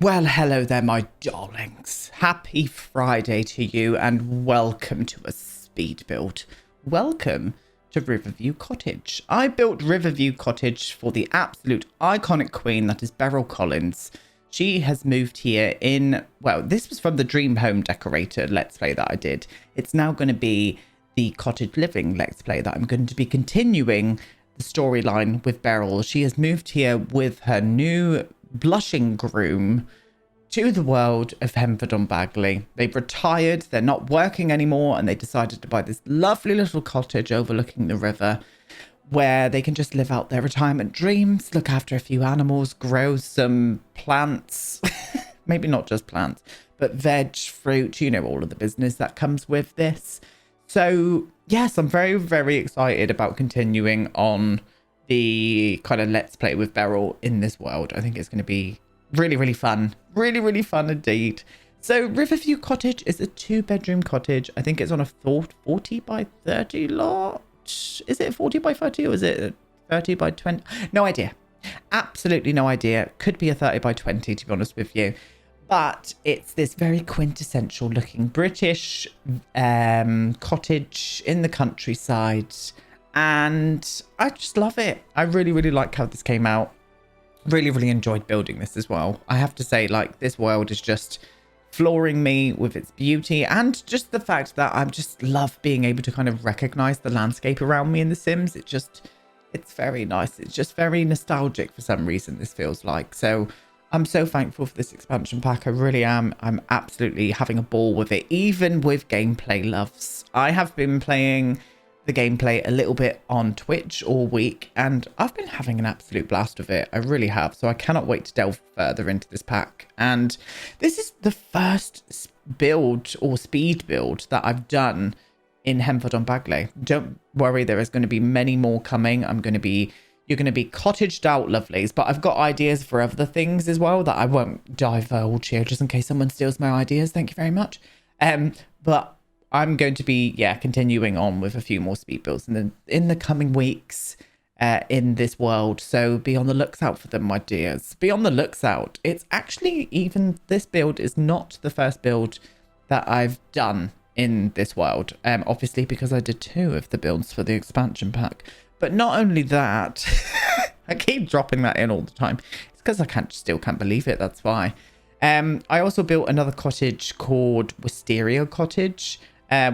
Well, hello there, my darlings. Happy Friday to you and welcome to a speed build. Welcome to Riverview Cottage. I built Riverview Cottage for the absolute iconic queen that is Beryl Collins. She has moved here in, well, this was from the Dream Home Decorator Let's Play that I did. It's now going to be the Cottage Living Let's Play that I'm going to be continuing the storyline with Beryl. She has moved here with her new blushing groom to the world of Henford-on-Bagley. They've retired, they're not working anymore, and they decided to buy this lovely little cottage overlooking the river where they can just live out their retirement dreams, look after a few animals, grow some plants, maybe not just plants, but veg, fruit, you know, all of the business that comes with this. So yes, I'm very, very excited about continuing on the kind of Let's Play with Beryl in this world. I think it's going to be really, really fun. Really, really fun indeed. So Riverview Cottage is a 2-bedroom cottage. I think it's on a 40 by 30 lot. Is it 40 by 30 or is it 30 by 20? No idea. Absolutely no idea. Could be a 30 by 20 to be honest with you. But it's this very quintessential looking British cottage in the countryside. And I just love it. I really, really like how this came out. Really, really enjoyed building this as well. I have to say, like, this world is just flooring me with its beauty and just the fact that I just love being able to kind of recognize the landscape around me in The Sims. It's very nice. It's just very nostalgic for some reason, this feels like. So I'm so thankful for this expansion pack. I really am. I'm absolutely having a ball with it, even with gameplay loves. I have been playing the gameplay a little bit on Twitch all week and I've been having an absolute blast of it. I really have. So I cannot wait to delve further into this pack. And this is the first build or speed build that I've done in Henford-on-Bagley. Don't worry, there is going to be many more coming. You're going to be cottaged out lovelies, but I've got ideas for other things as well that I won't divulge here just in case someone steals my ideas. Thank you very much. But I'm going to be, continuing on with a few more speed builds in the coming weeks in this world. So be on the looks out for them, my dears. Be on the looks out. It's actually, even this build is not the first build that I've done in this world. Obviously, because I did 2 of the builds for the expansion pack. But not only that, I keep dropping that in all the time. It's because I still can't believe it. That's why. I also built another cottage called Wisteria Cottage.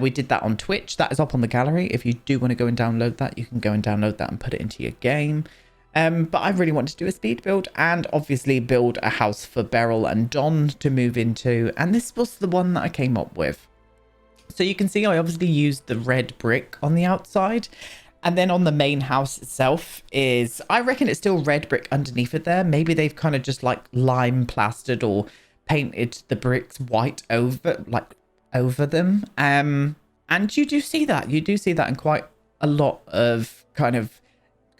We did that on Twitch. That is up on the gallery. If you do want to go and download that, you can go and download that and put it into your game. But I really want to do a speed build and obviously build a house for Beryl and Don to move into. And this was the one that I came up with. So you can see I obviously used the red brick on the outside. And then on the main house itself is, I reckon it's still red brick underneath it there. Maybe they've kind of just like lime plastered or painted the bricks white over them. And you do see that in quite a lot of kind of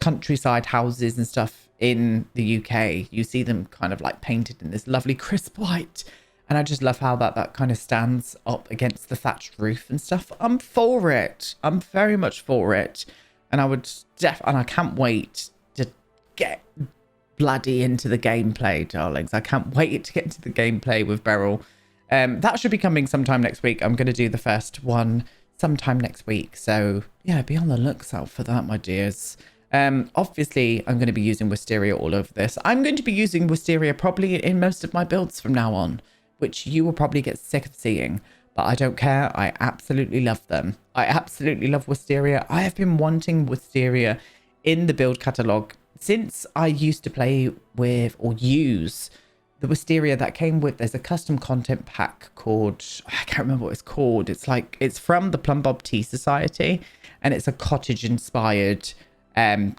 countryside houses and stuff in the UK. You see them kind of like painted in this lovely crisp white, and I just love how that kind of stands up against the thatched roof and stuff. I'm for it. I'm very much for it, and I can't wait to get bloody into the gameplay, darlings. I can't wait to get into the gameplay with Beryl. That should be coming sometime next week. I'm going to do the first one sometime next week. So yeah, be on the looks out for that, my dears. Obviously, I'm going to be using Wisteria all over this. I'm going to be using Wisteria probably in most of my builds from now on, which you will probably get sick of seeing. But I don't care. I absolutely love them. I absolutely love Wisteria. I have been wanting Wisteria in the build catalogue since I used to play with or use the Wisteria that came with. There's a custom content pack called, I can't remember what it's called. It's from the Plum Bob Tea Society, and it's a cottage inspired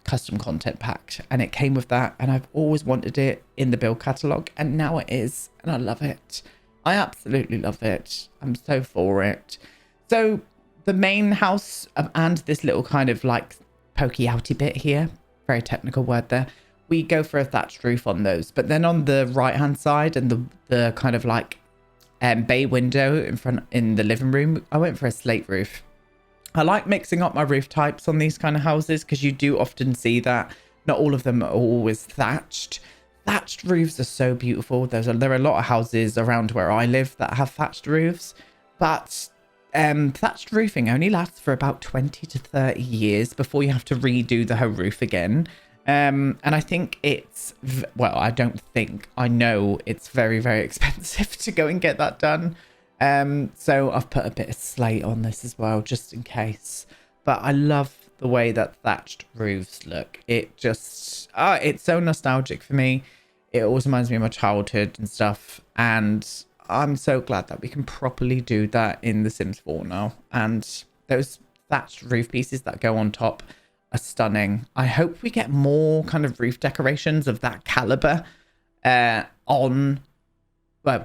custom content pack, and it came with that, and I've always wanted it in the build catalogue, and now it is, and I love it. I absolutely love it. I'm so for it. So the main house and this little kind of like pokey outy bit here, very technical word there, we go for a thatched roof on those. But then on the right hand side and the kind of like bay window in the living room, I went for a slate roof. I like mixing up my roof types on these kind of houses because you do often see that not all of them are always thatched. Thatched roofs are so beautiful. There are a lot of houses around where I live that have thatched roofs, but thatched roofing only lasts for about 20 to 30 years before you have to redo the whole roof again. And I think I know it's very, very expensive to go and get that done. So I've put a bit of slate on this as well, just in case. But I love the way that thatched roofs look. It just, it's so nostalgic for me. It always reminds me of my childhood and stuff. And I'm so glad that we can properly do that in The Sims 4 now. And those thatched roof pieces that go on top are stunning. I hope we get more kind of roof decorations of that caliber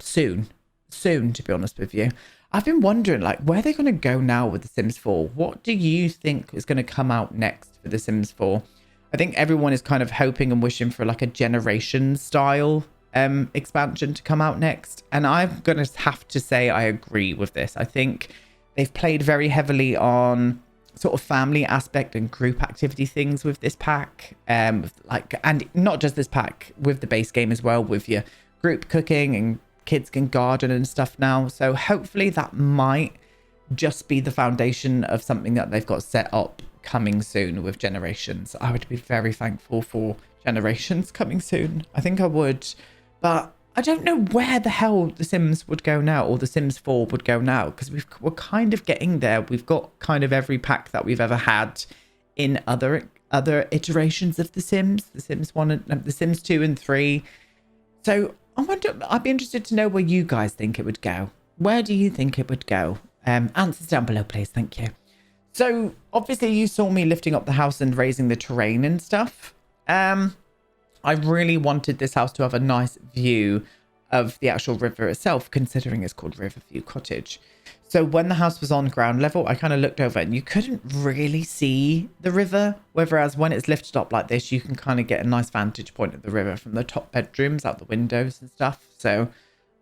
soon, to be honest with you. I've been wondering, like, where they're going to go now with The Sims 4. What do you think is going to come out next for The Sims 4? I think everyone is kind of hoping and wishing for like a generation style expansion to come out next. And I'm going to have to say I agree with this. I think they've played very heavily on sort of family aspect and group activity things with this pack. And not just this pack, with the base game as well, with your group cooking and kids can garden and stuff now. So hopefully that might just be the foundation of something that they've got set up coming soon with Generations. I would be very thankful for Generations coming soon. I think I would, but I don't know where the hell The Sims would go now, or The Sims 4 would go now, because we're kind of getting there. We've got kind of every pack that we've ever had in other iterations of The Sims, The Sims 1 and The Sims 2 and 3. So I'd be interested to know where you guys think it would go. Where do you think it would go? Answers down below, please. Thank you. So obviously you saw me lifting up the house and raising the terrain and stuff. I really wanted this house to have a nice view of the actual river itself, considering it's called Riverview Cottage. So when the house was on ground level, I kind of looked over and you couldn't really see the river. Whereas when it's lifted up like this, you can kind of get a nice vantage point of the river from the top bedrooms, out the windows and stuff. So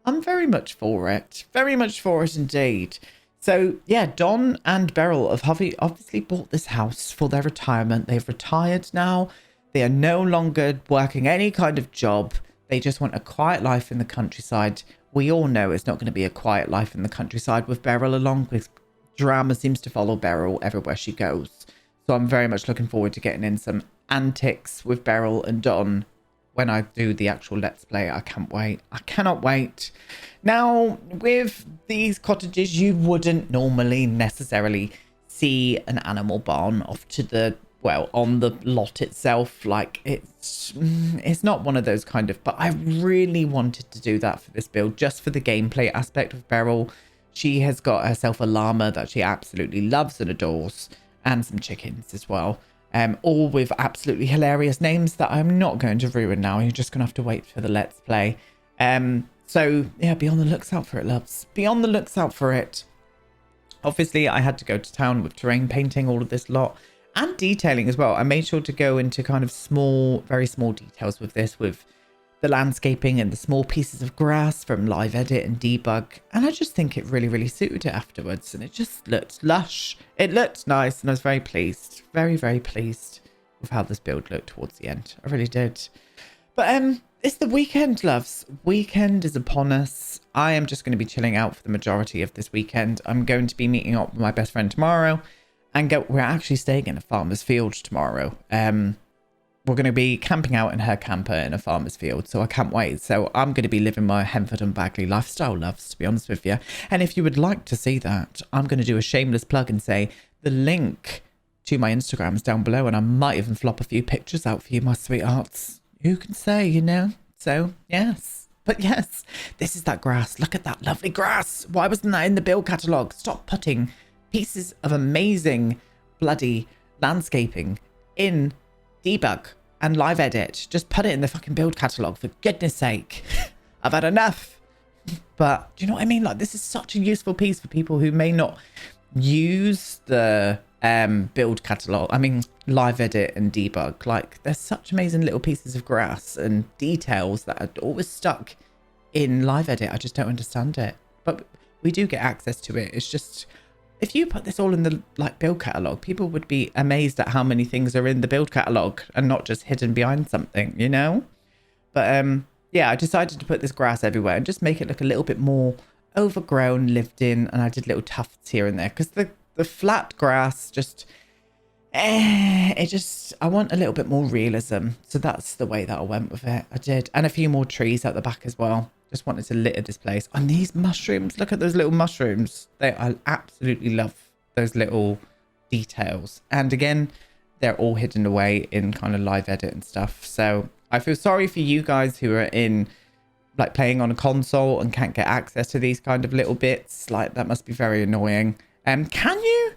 I'm very much for it. Very much for it indeed. So yeah, Don and Beryl have obviously bought this house for their retirement. They've retired now. They are no longer working any kind of job. They just want a quiet life in the countryside. We all know it's not going to be a quiet life in the countryside with Beryl along, because drama seems to follow Beryl everywhere she goes. So I'm very much looking forward to getting in some antics with Beryl and Don when I do the actual Let's Play. I can't wait. I cannot wait. Now, with these cottages, you wouldn't normally necessarily see an animal barn off to the, well, on the lot itself. Like, it's not one of those kind of, but I really wanted to do that for this build, just for the gameplay aspect of Beryl. She has got herself a llama that she absolutely loves and adores, and some chickens as well. All with absolutely hilarious names that I'm not going to ruin now. You're just going to have to wait for the Let's Play. So, yeah, be on the looks out for it, loves. Be on the looks out for it. Obviously, I had to go to town with terrain painting, all of this lot, and detailing as well. I made sure to go into kind of small, very small details with this, with the landscaping and the small pieces of grass from live edit and debug. And I just think it really, really suited it afterwards. And it just looked lush. It looked nice. And I was very pleased. Very, very pleased with how this build looked towards the end. I really did. But it's the weekend, loves. Weekend is upon us. I am just going to be chilling out for the majority of this weekend. I'm going to be meeting up with my best friend tomorrow. And we're actually staying in a farmer's field tomorrow. We're going to be camping out in her camper in a farmer's field, so I can't wait. So I'm going to be living my Henford-on-Bagley lifestyle, loves, to be honest with you. And if you would like to see that, I'm going to do a shameless plug and say the link to my Instagram is down below, and I might even flop a few pictures out for you, my sweethearts. Who can say, you know? So, yes. But yes, this is that grass. Look at that lovely grass. Why wasn't that in the build catalogue? Stop putting pieces of amazing bloody landscaping in debug and live edit. Just put it in the fucking build catalogue, for goodness sake. I've had enough. But do you know what I mean? Like, this is such a useful piece for people who may not use the build catalogue. I mean, live edit and debug. Like, there's such amazing little pieces of grass and details that are always stuck in live edit. I just don't understand it. But we do get access to it. It's just, if you put this all in the build catalogue, people would be amazed at how many things are in the build catalogue and not just hidden behind something, you know? But yeah, I decided to put this grass everywhere and just make it look a little bit more overgrown, lived in. And I did little tufts here and there because the flat grass just, I want a little bit more realism. So that's the way that I went with it. I did. And a few more trees at the back as well. Just wanted to litter this place. And these mushrooms, look at those little mushrooms. I absolutely love those little details. And again, they're all hidden away in kind of live edit and stuff. So I feel sorry for you guys who are in like playing on a console and can't get access to these kind of little bits. Like that must be very annoying. Can you?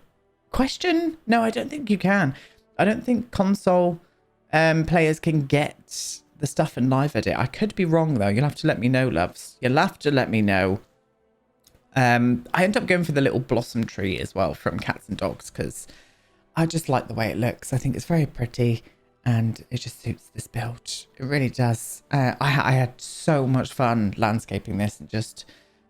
Question? No, I don't think you can. I don't think console players can get the stuff in live edit. I could be wrong though. You'll have to let me know, loves. You'll have to let me know. I end up going for the little blossom tree as well from Cats and Dogs because I just like the way it looks. I think it's very pretty and it just suits this build. It really does. I had so much fun landscaping this and just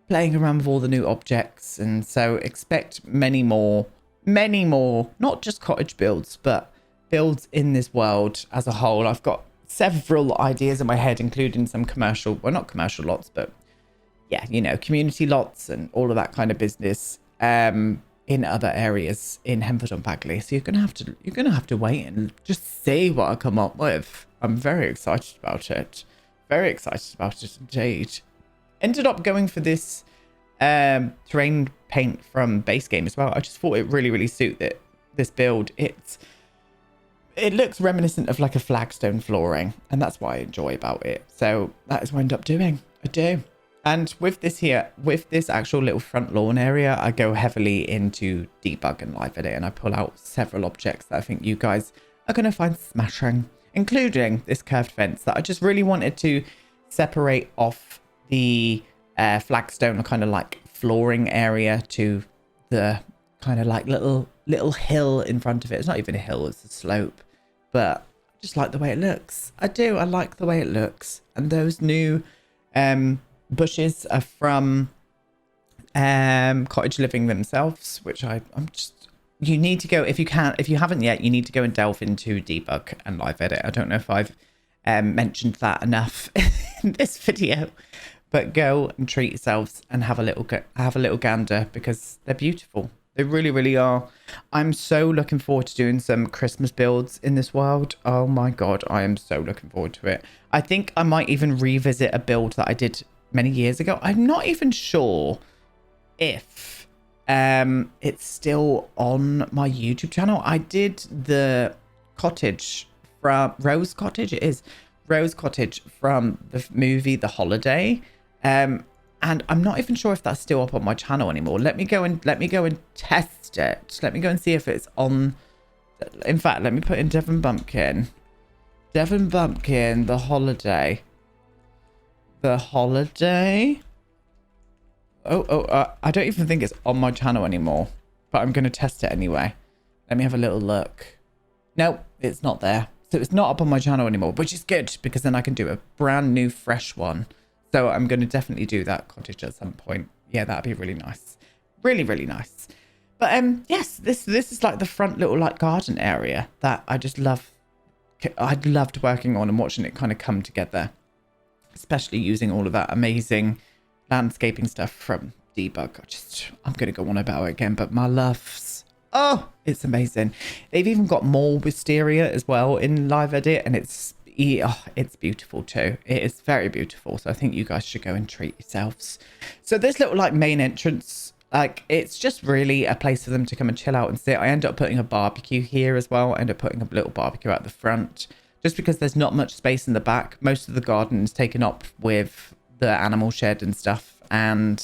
playing around with all the new objects. And so expect many more, not just cottage builds, but builds in this world as a whole. I've got several ideas in my head, including some commercial, well, not commercial lots, but yeah, you know, community lots and all of that kind of business in other areas in Henford-on-Bagley. So you're gonna have to wait and just see what I come up with. I'm very excited about it. Very excited about it indeed. Ended up going for this terrain paint from base game as well. I just thought it really suit this build. It looks reminiscent of like a flagstone flooring, and that's what I enjoy about it. So that is what I end up doing. I do. And with this here, with this actual little front lawn area, I go heavily into debug and live edit, and I pull out several objects that I think you guys are going to find smashing, including this curved fence that I just really wanted to separate off the flagstone kind of like flooring area to the kind of like little hill in front of it. It's not even a hill, it's a slope, but I just like the way it looks. I do. I like the way it looks. And those new bushes are from Cottage Living themselves, which I'm just, you need to go, if you haven't yet, you need to go and delve into debug and live edit. I don't know if I've mentioned that enough in this video, but go and treat yourselves and have a little gander because they're beautiful. They really are. I'm so looking forward to doing some Christmas builds in this world. Oh my God, I am so looking forward to it. I think I might even revisit a build that I did many years ago. I'm not even sure if it's still on my YouTube channel. I did the cottage from Rose Cottage. It is Rose Cottage from the movie The Holiday. And I'm not even sure if that's still up on my channel anymore. Let me go and test it. Let me go and see if it's on. In fact, let me put in DevonBumpkin. DevonBumpkin, The Holiday. The Holiday. I don't even think it's on my channel anymore, but I'm going to test it anyway. Let me have a little look. No, it's not there. So it's not up on my channel anymore, which is good because then I can do a brand new fresh one. So I'm going to definitely do that cottage at some point. Yeah, that'd be really nice. Really nice. But yes, this is like the front little like garden area that I just love. I loved working on and watching it kind of come together, especially using all of that amazing landscaping stuff from debug. I'm going to go on about it again, but my loves. Oh, it's amazing. They've even got more wisteria as well in live edit, and it's beautiful too. It is very beautiful. So I think you guys should go and treat yourselves. So this little like main entrance, like it's just really a place for them to come and chill out and sit. I end up putting a barbecue here as well. I end up putting a little barbecue at the front just because there's not much space in the back. Most of the garden is taken up with the animal shed and stuff. And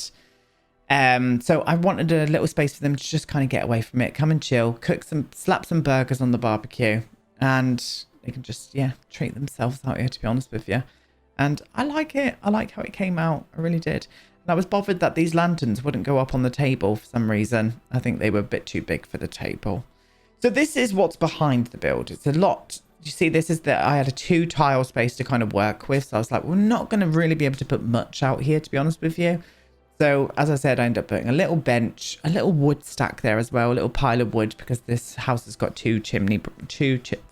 so I wanted a little space for them to just kind of get away from it, come and chill, slap some burgers on the barbecue, and they can just, yeah, treat themselves out here, to be honest with you. And I like it. I like how it came out. I really did. And I was bothered that these lanterns wouldn't go up on the table for some reason. I think they were a bit too big for the table. So this is what's behind the build. It's a lot. You see, this is I had a 2 tile space to kind of work with. So I was like, we're not going to really be able to put much out here, to be honest with you. So as I said, I ended up putting a little bench, a little wood stack there as well, a little pile of wood because this house has got 2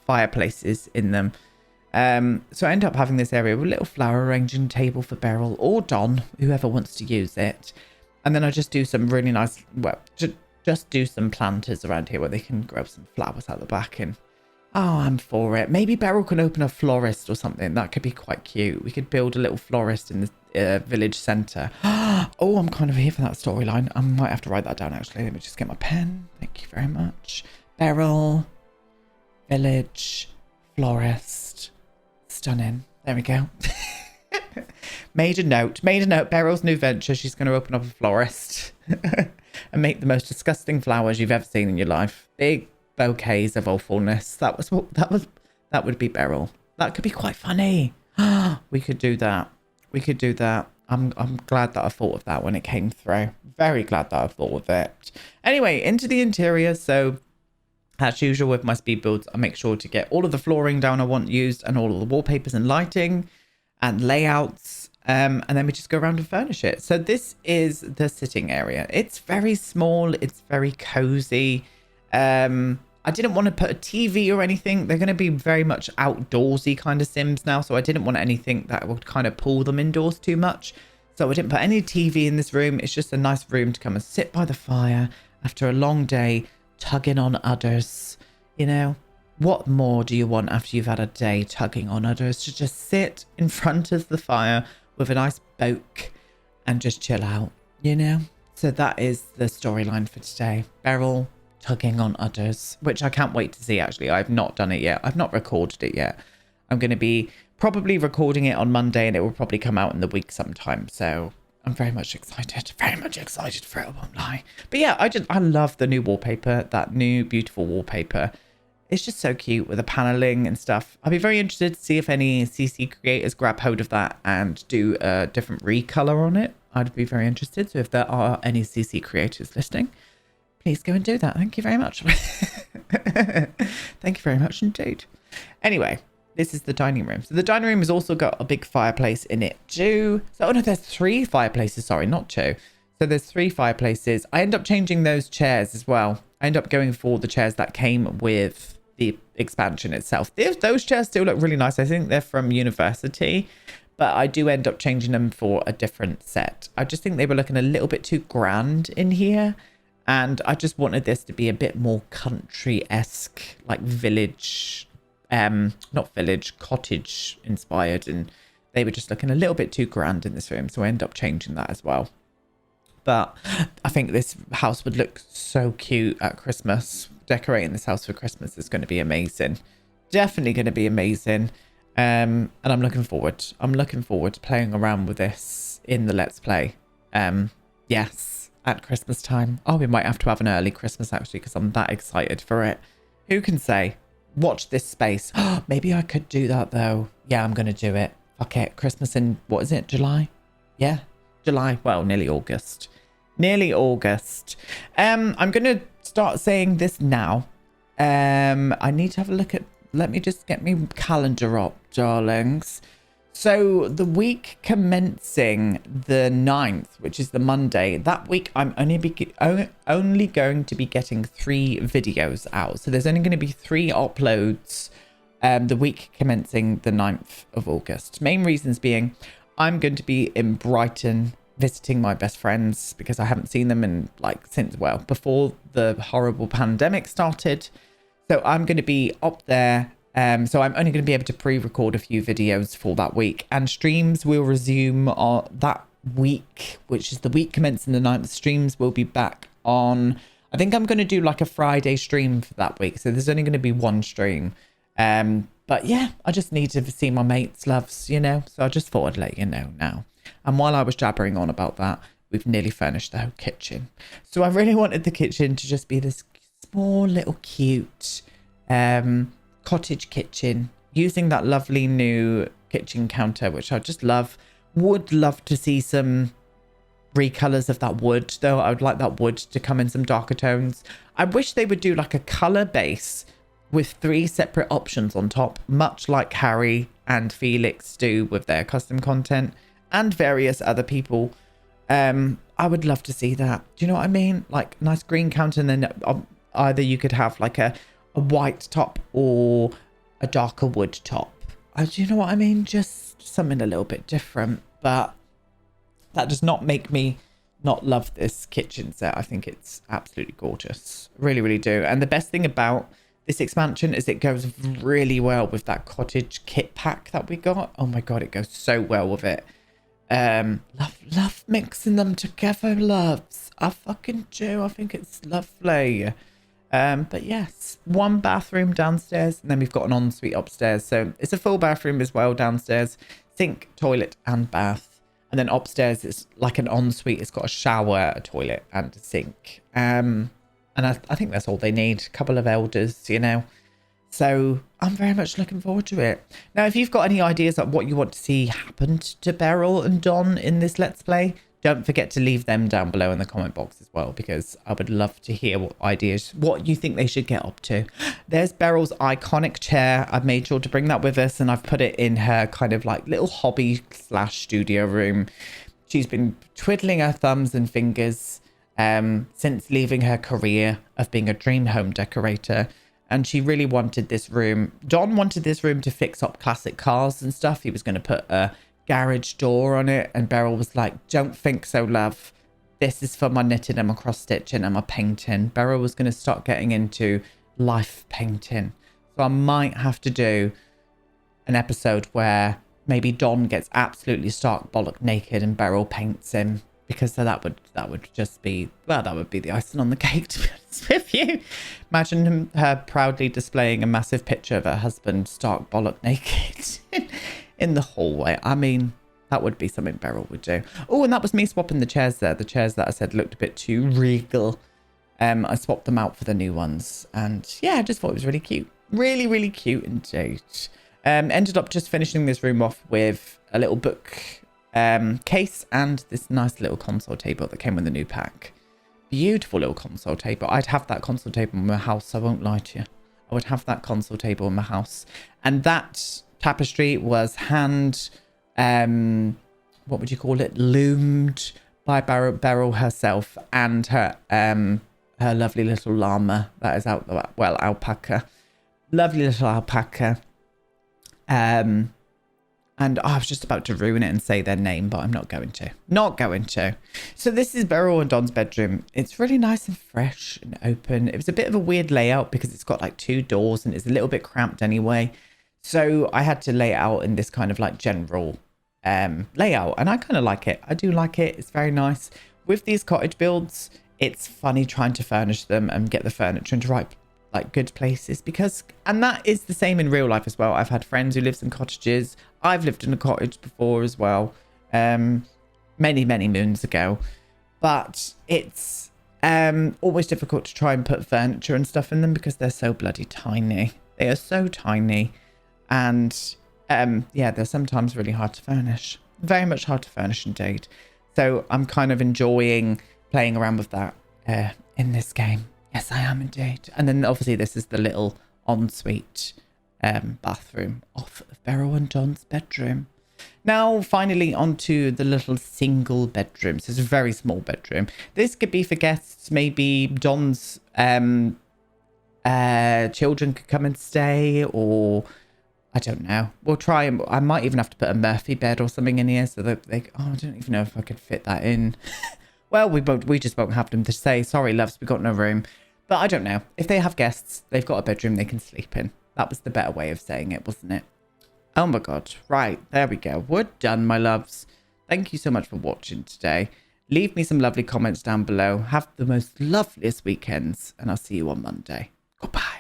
fireplaces in them. So I end up having this area with a little flower arranging table for Beryl or Don, whoever wants to use it. And then I just do some really nice, well, just do some planters around here where they can grab some flowers out the back. And oh, I'm for it. Maybe Beryl can open a florist or something. That could be quite cute. We could build a little florist in the village centre. Oh, I'm kind of here for that storyline. I might have to write that down, actually. Let me just get my pen. Thank you very much. Beryl, village, florist. Stunning. There we go. Made a note. Beryl's new venture. She's going to open up a florist and make the most disgusting flowers you've ever seen in your life. Big bouquets of awfulness. That would be Beryl. That could be quite funny. We could do that. I'm glad that I thought of that when it came through. Very glad that I thought of it. Anyway, into the interior. So as usual with my speed builds, I make sure to get all of the flooring down I want used and all of the wallpapers and lighting and layouts. And then we just go around and furnish it. So this is the sitting area. It's very small. It's very cozy. I didn't want to put a TV or anything. They're going to be very much outdoorsy kind of Sims now. So I didn't want anything that would kind of pull them indoors too much. So I didn't put any TV in this room. It's just a nice room to come and sit by the fire after a long day, tugging on udders. You know, what more do you want after you've had a day tugging on udders? To just sit in front of the fire with a nice boke and just chill out, you know? So that is the storyline for today. Beryl tugging on udders, which I can't wait to see, actually. I've not done it yet. I've not recorded it yet. I'm going to be probably recording it on Monday and it will probably come out in the week sometime. So I'm very much excited for it, I won't lie. But yeah, I love the new wallpaper, that new beautiful wallpaper. It's just so cute with the paneling and stuff. I'll be very interested to see if any CC creators grab hold of that and do a different recolor on it. I'd be very interested. So if there are any CC creators listening, please go and do that. Thank you very much. Thank you very much indeed. Anyway, this is the dining room. So the dining room has also got a big fireplace in it too. So, oh no, there's 3 fireplaces. Sorry, not 2. So there's 3 fireplaces. I end up changing those chairs as well. I end up going for the chairs that came with the expansion itself. Those chairs still look really nice. I think they're from university, but I do end up changing them for a different set. I just think they were looking a little bit too grand in here. And I just wanted this to be a bit more country-esque, like village, not village, cottage inspired. And they were just looking a little bit too grand in this room. So I end up changing that as well. But I think this house would look so cute at Christmas. Decorating this house for Christmas is going to be amazing. Definitely going to be amazing. And I'm looking forward. To playing around with this in the Let's Play. Yes, at Christmas time. Oh, we might have to have an early Christmas actually because I'm that excited for it. Who can say? Watch this space. Maybe I could do that though. Yeah, I'm going to do it. Fuck it. Christmas in, what is it? July? Yeah. July. Well, nearly August. I'm going to start saying this now. I need to have a look at, let me just get my calendar up, darlings. So the week commencing the 9th, which is the Monday, that week I'm only going to be getting 3 videos out. So there's only going to be 3 uploads the week commencing the 9th of August. Main reasons being I'm going to be in Brighton visiting my best friends because I haven't seen them in before the horrible pandemic started. So I'm going to be up there. So I'm only going to be able to pre-record a few videos for that week, and streams will resume that week, which is the week commencing the 9th. Streams will be back on, I think I'm going to do like a Friday stream for that week. So there's only going to be 1 stream. But yeah, I just need to see my mates, loves, you know, so I just thought I'd let you know now. And while I was jabbering on about that, we've nearly furnished the whole kitchen. So I really wanted the kitchen to just be this small little cute, cottage kitchen using that lovely new kitchen counter, which I just love. Would love to see some recolors of that wood though. I would like that wood to come in some darker tones. I wish they would do like a color base with 3 separate options on top, much like Harry and Felix do with their custom content and various other people. I would love to see that. Do you know what I mean? Like nice green counter, and then either you could have like a white top or a darker wood top. Do you know what I mean? Just something a little bit different, but that does not make me not love this kitchen set. I think it's absolutely gorgeous. Really, really do. And the best thing about this expansion is it goes really well with that cottage kit pack that we got. Oh my God, it goes so well with it. Love mixing them together, loves. I fucking do. I think it's lovely. But yes, one bathroom downstairs, and then we've got an ensuite upstairs. So it's a full bathroom as well downstairs. Sink, toilet, and bath. And then upstairs, it's like an ensuite. It's got a shower, a toilet, and a sink. And I think that's all they need. A couple of elders, you know. So I'm very much looking forward to it. Now, if you've got any ideas of what you want to see happen to Beryl and Don in this Let's Play, don't forget to leave them down below in the comment box as well, because I would love to hear what you think they should get up to. There's Beryl's iconic chair. I've made sure to bring that with us, and I've put it in her kind of like little hobby / studio room. She's been twiddling her thumbs and fingers since leaving her career of being a dream home decorator. And she really wanted this room. Don wanted this room to fix up classic cars and stuff. He was going to put a garage door on it, and Beryl was like, don't think so, love. This is for my knitting and my cross stitching and my painting. Beryl was going to start getting into life painting. So I might have to do an episode where maybe Don gets absolutely stark bollock naked and Beryl paints him, because that would just be, well, that would be the icing on the cake, to be honest with you. Imagine her proudly displaying a massive picture of her husband stark bollock naked in the hallway. I mean, that would be something Beryl would do. Oh, and that was me swapping the chairs there. The chairs that I said looked a bit too regal. I swapped them out for the new ones. And yeah, I just thought it was really cute. Really, really cute indeed. Ended up just finishing this room off with a little book case and this nice little console table that came with the new pack. Beautiful little console table. I'd have that console table in my house, I won't lie to you. I would have that console table in my house. And that tapestry was what would you call it, loomed by Beryl herself, and her lovely little llama that is out, well, alpaca, lovely little alpaca. And I was just about to ruin it and say their name, but I'm not going to. So this is Beryl and Don's bedroom. It's really nice and fresh and open. It was a bit of a weird layout because it's got like 2 doors and it's a little bit cramped anyway. So I had to lay it out in this kind of like general layout, and I kind of like it. I do like it. It's very nice. With these cottage builds, it's funny trying to furnish them and get the furniture into right, like, good places, because, and that is the same in real life as well. I've had friends who lives in cottages. I've lived in a cottage before as well, many moons ago, but it's always difficult to try and put furniture and stuff in them because they're so bloody tiny. They are so tiny. And yeah, they're sometimes really hard to furnish. Very much hard to furnish indeed. So I'm kind of enjoying playing around with that in this game. Yes, I am indeed. And then obviously this is the little ensuite bathroom off of Beryl and Don's bedroom. Now, finally, onto the little single bedroom. So it's a very small bedroom. This could be for guests. Maybe Don's children could come and stay, or I don't know. We'll try. I might even have to put a Murphy bed or something in here so that they. Oh, I don't even know if I could fit that in. Well, we just won't have them to say, sorry, loves, we got no room. But I don't know. If they have guests, they've got a bedroom they can sleep in. That was the better way of saying it, wasn't it? Oh my God. Right. There we go. We're done, my loves. Thank you so much for watching today. Leave me some lovely comments down below. Have the most loveliest weekends, and I'll see you on Monday. Goodbye.